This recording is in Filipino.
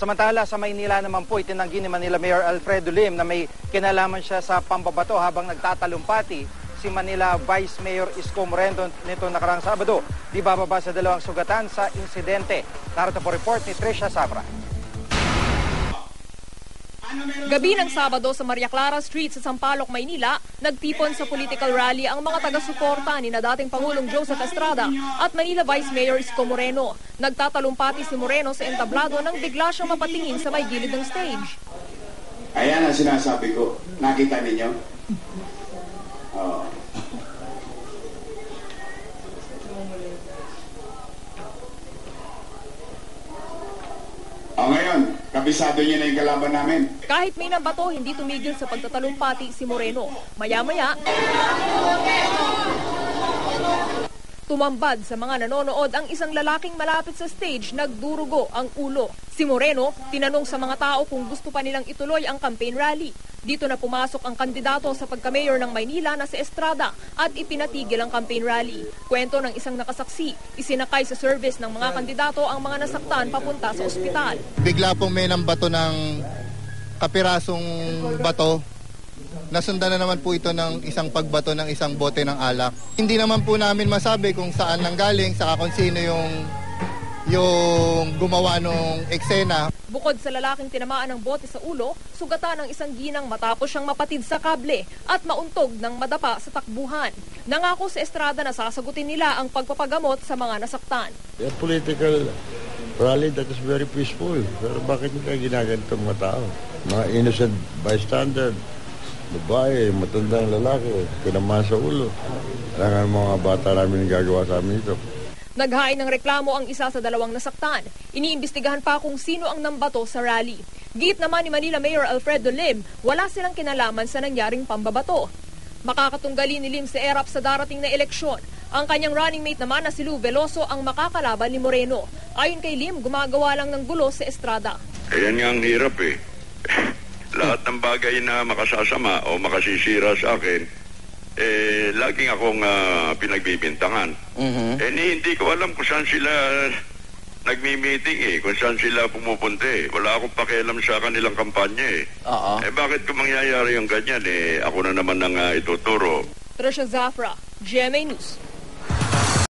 Samantala sa Maynila naman po, itinanggi ni Manila Mayor Alfredo Lim na may kinalaman siya sa pambabato habang nagtatalumpati si Manila Vice Mayor Isko Moreno nito nakarang Sabado. Di bababa sa 2 sugatan sa insidente. Narito po report ni Trisha Sabra. Gabi ng Sabado sa Maria Clara Street sa Sampaloc, Maynila, nagtipon sa political rally ang mga taga-suporta ni na dating Pangulong Joseph Estrada at Manila Vice Mayor Isko Moreno. Nagtatalumpati si Moreno sa entablado nang bigla siyang mapatingin sa may gilid ng stage. Ayan ang sinasabi ko. Nakita ninyo? Oh. Ngayon, kabisado niyo na yung kalaban namin. Kahit may nambato, hindi tumigil sa pagtatalumpati si Moreno. Maya-maya, tumambad sa mga nanonood ang isang lalaking malapit sa stage, nagdurugo ang ulo. Si Moreno, tinanong sa mga tao kung gusto pa nilang ituloy ang campaign rally. Dito na pumasok ang kandidato sa pagka-mayor ng Maynila na si Estrada at ipinatigil ang campaign rally. Kwento ng isang nakasaksi, isinakay sa service ng mga kandidato ang mga nasaktan papunta sa ospital. Bigla pong may nambato ng kapirasong bato. Nasundan na naman po ito ng isang pagbato ng isang bote ng alak. Hindi naman po namin masabi kung saan nanggaling, saka kung sino yung gumawa ng eksena. Bukod sa lalaking tinamaan ng bote sa ulo, sugatan ng isang ginang matapos siyang mapatid sa kable at mauntog ng madapa sa takbuhan. Nangako sa Estrada na sasagutin nila ang pagpapagamot sa mga nasaktan. A political rally that is very peaceful. Pero bakit nila ginaganito mga tao? Mga innocent bystander, babae, matandang lalaki, tinamaan sa ulo. Kailangan mga bata namin gagawa sa amin ito. Naghain ng reklamo ang isa sa 2 nasaktan. Iniimbestigahan pa kung sino ang nambato sa rally. Giit naman ni Manila Mayor Alfredo Lim, wala silang kinalaman sa nangyaring pambabato. Makakatunggali ni Lim si ERAP sa darating na eleksyon. Ang kanyang running mate naman na si Lou Veloso ang makakalaban ni Moreno. Ayon kay Lim, gumagawa lang ng gulo si Estrada. Ayan nga ang hirap eh. Lahat ng bagay na makasasama o makasisira sa akin, laging akong pinagbibintangan. Hindi ko alam kung saan sila nagmi-meeting kung saan sila pumupunta Wala akong pakialam sa kanilang kampanya bakit kung mangyayari yung ganyan ako na naman ang ituturo. Trisha Zafra, GMA News.